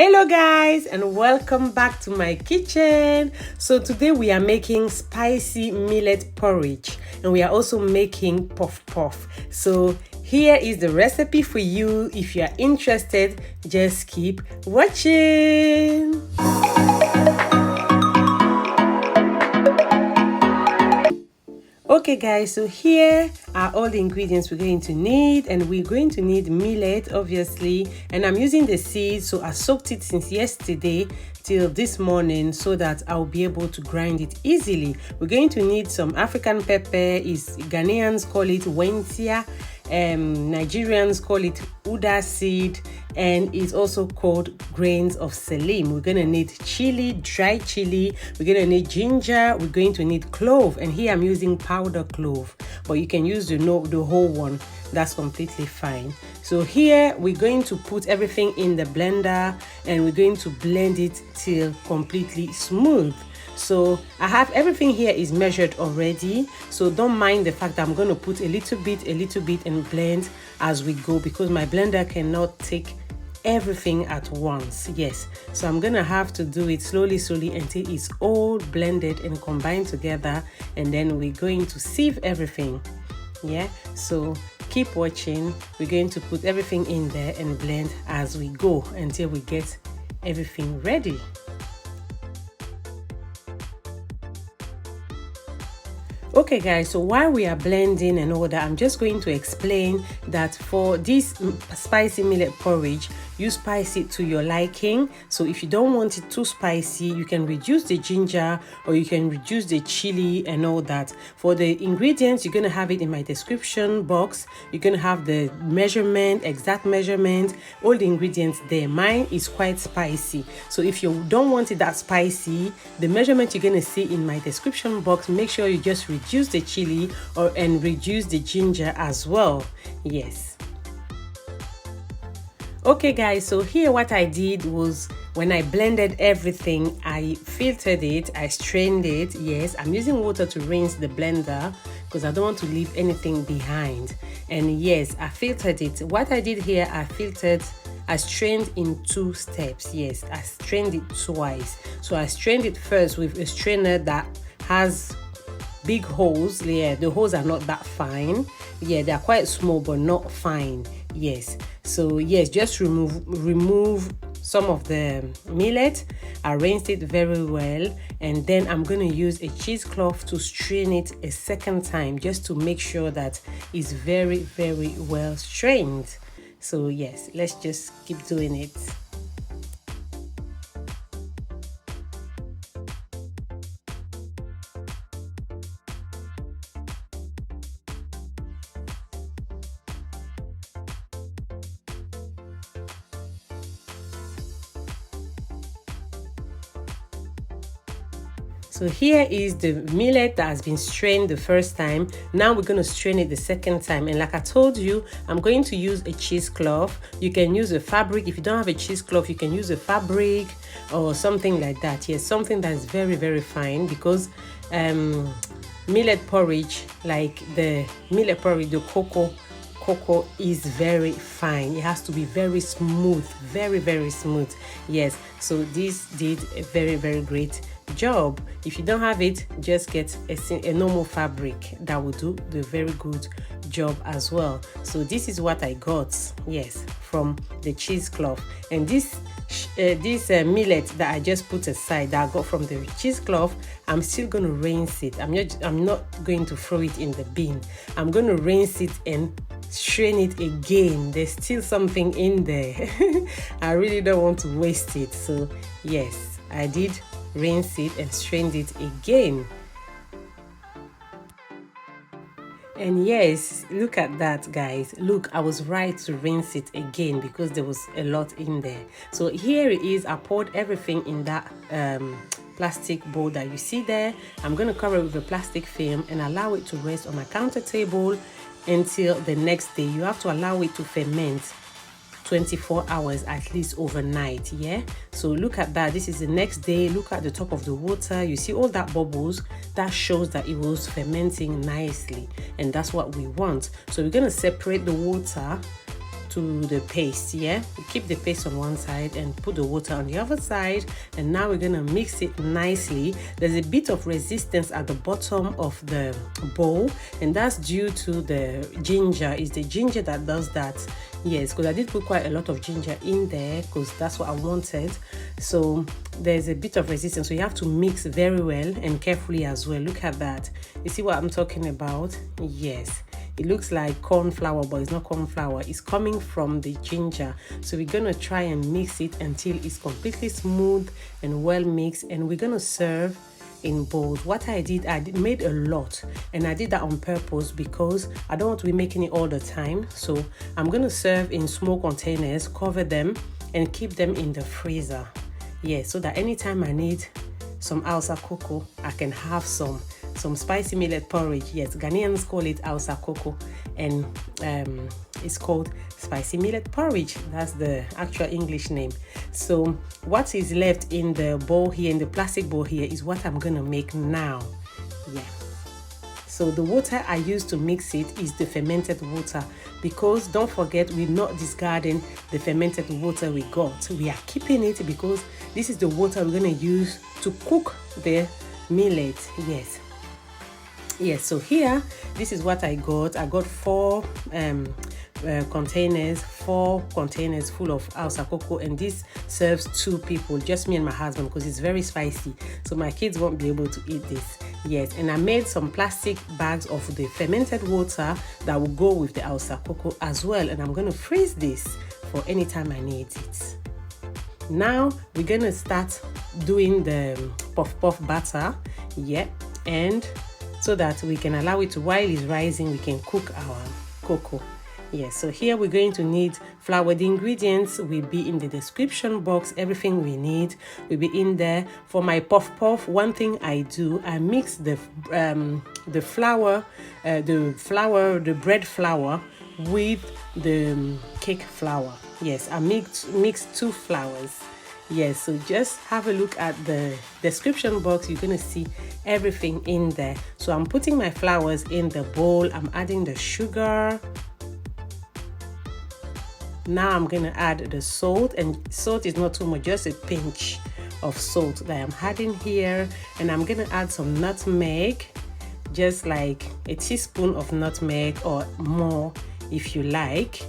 Hello guys, and welcome back to my kitchen. So today we are making spicy millet porridge, and we are also making puff puff. So here is the recipe for you. If you are interested, just keep watching. Okay guys, so here are all the ingredients we're going to need, and we're going to need millet obviously, and I'm using the seeds, so I soaked it since yesterday till this morning so that I'll be able to grind it easily. We're going to need some African pepper, is Ghanaians call it wentia, Nigerians call it uda seed, and it's also called grains of selim. We're gonna need chili, dry chili, we're gonna need ginger, we're going to need clove, and here I'm using powder clove, but you can use the whole one, that's completely fine. So here we're going to put everything in the blender and we're going to blend it till completely smooth. So I have everything here is measured already, so don't mind the fact that I'm going to put a little bit and blend as we go, because my blender cannot take everything at once. Yes, so I'm gonna have to do it slowly until it's all blended and combined together, and then we're going to sieve everything. Yeah, so keep watching. We're going to put everything in there and blend as we go until we get everything ready. Okay guys, so while we are blending and all that, I'm just going to explain that for this spicy millet porridge, you spice it to your liking. So if you don't want it too spicy, you can reduce the ginger or you can reduce the chili and all that. For the ingredients, you're going to have it in my description box. You're going to have the measurement, exact measurement, all the ingredients there. Mine is quite spicy, so if you don't want it that spicy, the measurement you're going to see in my description box, make sure you just reduce the chili and reduce the ginger as well. Yes. Okay guys, so here what I did was, when I blended everything, I filtered it, I strained it. Yes, I'm using water to rinse the blender because I don't want to leave anything behind. And yes, I filtered it. What I did here, I strained in 2 steps. Yes, I strained it twice. So I strained it first with a strainer that has big holes. Yeah, the holes are not that fine. Yeah, they're quite small but not fine. Yes, so yes, just remove some of the millet. I rinsed it very well, and then I'm going to use a cheesecloth to strain it a second time, just to make sure that it's very well strained. So yes, let's just keep doing it. So here is the millet that has been strained the first time. Now we're going to strain it the second time, and like I told you, I'm going to use a cheesecloth. You can use a fabric. If you don't have a cheesecloth, you can use a fabric or something like that. Yes, something that is very fine, because millet porridge, like the millet porridge, the cocoa is very fine. It has to be very smooth, very smooth. Yes, so this did a very great job. If you don't have it, just get a normal fabric that will do the very good job as well. So this is what I got, yes, from the cheesecloth. And this millet that I just put aside, that I got from the cheesecloth, I'm still going to rinse it. I'm not going to throw it in the bin. I'm going to rinse it and strain it again. There's still something in there. I really don't want to waste it. So yes, I did rinse it and strained it again. And yes, look at that guys, look, I was right to rinse it again because there was a lot in there. So here it is. I poured everything in that plastic bowl that you see there. I'm going to cover it with a plastic film and allow it to rest on my counter table until the next day. You have to allow it to ferment 24 hours at least overnight. Yeah, so look at that. This is the next day. Look at the top of the water. You see all that bubbles? That shows that it was fermenting nicely, and that's what we want. So we're going to separate the water to the paste. Yeah, we keep the paste on one side and put the water on the other side, and now we're gonna mix it nicely. There's a bit of resistance at the bottom of the bowl, and that's due to the ginger. It's the ginger that does that. Yes, because I did put quite a lot of ginger in there because that's what I wanted. So there's a bit of resistance, so you have to mix very well and carefully as well. Look at that. You see what I'm talking about? Yes, it looks like corn flour, but it's not corn flour. It's coming from the ginger. So we're gonna try and mix it until it's completely smooth and well mixed, and we're gonna serve in bowls. What I did made a lot, and I did that on purpose because I don't want to be making it all the time. So I'm going to serve in small containers, cover them and keep them in the freezer. Yeah, so that anytime I need some hausakoko, I can have some spicy millet porridge. Yes, Ghanaians call it hausakoko, and it's called spicy millet porridge. That's the actual English name. So what is left in the bowl here, in the plastic bowl here, is what I'm gonna make now. Yeah, so the water I use to mix it is the fermented water, because don't forget, we're not discarding the fermented water we got. We are keeping it because this is the water we're gonna use to cook the millet. Yes, so here, this is what I got. I got four containers full of hausakoko, and this serves 2 people, just me and my husband, because it's very spicy, so my kids won't be able to eat this. Yes, and I made some plastic bags of the fermented water that will go with the hausakoko as well, and I'm going to freeze this for any time I need it. Now we're going to start doing the puff batter. Yeah, and so that we can allow it to, while it's rising, we can cook our cocoa. Yes, so here we're going to need flour. The ingredients will be in the description box. Everything we need will be in there. For my puff, one thing I do, I mix the flour, the bread flour with the cake flour. Yes, I mix 2 flours. Yes, so just have a look at the description box. You're going to see everything in there. So I'm putting my flours in the bowl. I'm adding the sugar. Now I'm going to add the salt, and salt is not too much, just a pinch of salt that I'm adding here. And I'm going to add some nutmeg, just like a teaspoon of nutmeg or more if you like.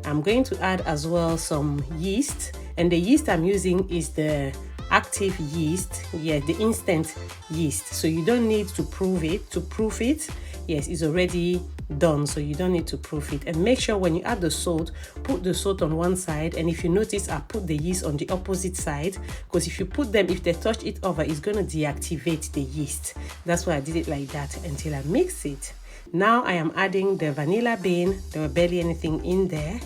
I'm going to add as well some yeast, and the yeast I'm using is the active yeast. Yeah, the instant yeast, so you don't need to proof it. Yes, it's already done, so you don't need to proof it. And make sure when you add the salt, put the salt on one side, and if you notice, I put the yeast on the opposite side, because if you put them, if they touch it over, it's going to deactivate the yeast. That's why I did it like that until I mix it. Now I am adding the vanilla bean. There were barely anything in there.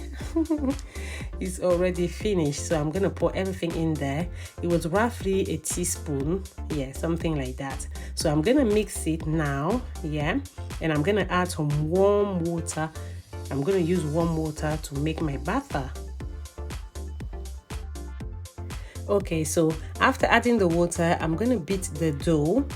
It's already finished, so I'm gonna pour everything in there. It was roughly a teaspoon, yeah, something like that. So I'm gonna mix it now, yeah, and I'm gonna add some warm water. I'm gonna use warm water to make my batter. Okay, so after adding the water, I'm gonna beat the dough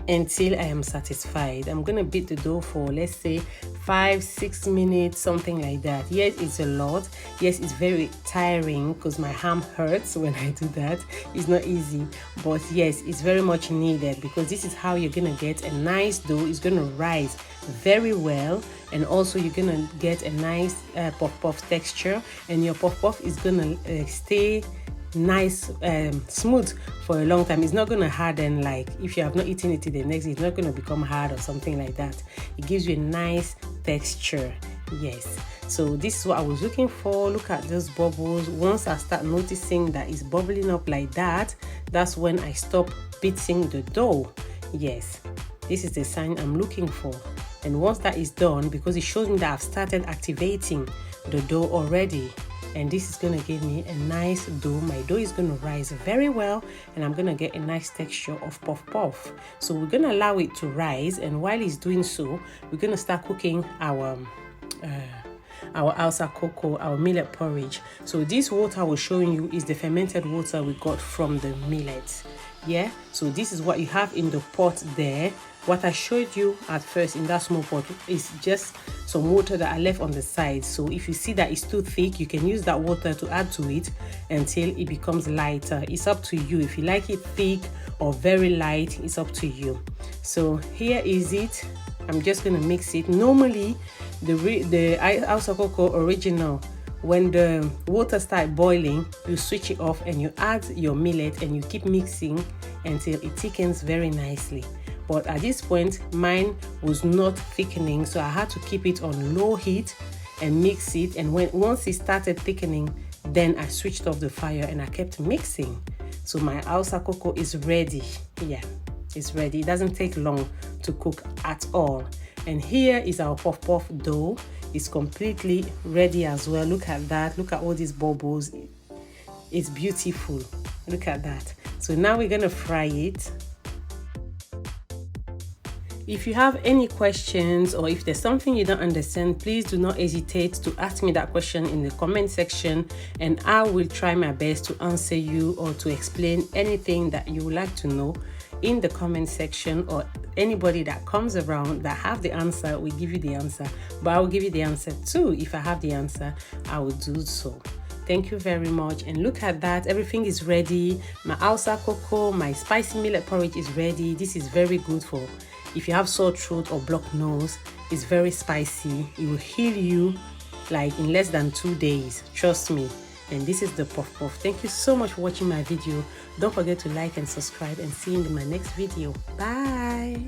until I am satisfied. I'm gonna beat the dough for, let's say, 5-6 minutes, something like that. Yes, it's a lot. Yes, it's very tiring because my arm hurts when I do that. It's not easy, but yes, it's very much needed, because this is how you're gonna get a nice dough. It's gonna rise very well, and also you're gonna get a nice puff texture, and your puff is gonna stay nice, smooth for a long time. It's not going to harden, like if you have not eaten it till the next day, it's not going to become hard or something like that. It gives you a nice texture. Yes, so this is what I was looking for. Look at those bubbles. Once I start noticing that it's bubbling up like that, that's when I stop beating the dough. Yes, this is the sign I'm looking for. And once that is done, because it shows me that I've started activating the dough already, and this is going to give me a nice dough. My dough is going to rise very well, and I'm going to get a nice texture of puff. So we're going to allow it to rise, and while it's doing so, we're going to start cooking our hausakoko, our millet porridge. So this water I was showing you is the fermented water we got from the millet. Yeah, so this is what you have in the pot there. What I showed you at first in that small pot is just some water that I left on the side. So if you see that it's too thick, you can use that water to add to it until it becomes lighter. It's up to you. If you like it thick or very light, it's up to you. So here is it. I'm just going to mix it. Normally, the hausakoko original, when the water starts boiling, you switch it off and you add your millet and you keep mixing until it thickens very nicely. But at this point, mine was not thickening, so I had to keep it on low heat and mix it. And once it started thickening, then I switched off the fire and I kept mixing. So my hausakoko is ready. Yeah, it's ready. It doesn't take long to cook at all. And here is our puff puff dough. It's completely ready as well. Look at that. Look at all these bubbles. It's beautiful. Look at that. So now we're gonna fry it. If you have any questions or if there's something you don't understand, please do not hesitate to ask me that question in the comment section, and I will try my best to answer you or to explain anything that you would like to know in the comment section, or anybody that comes around that have the answer will give you the answer. But I will give you the answer too. If I have the answer, I will do so. Thank you very much. And look at that, everything is ready. My hausakoko, my spicy millet porridge is ready. This is very good for if you have sore throat or blocked nose. It's very spicy. It will heal you like in less than 2 days. Trust me. And this is the puff puff. Thank you so much for watching my video. Don't forget to like and subscribe, and see you in my next video. Bye.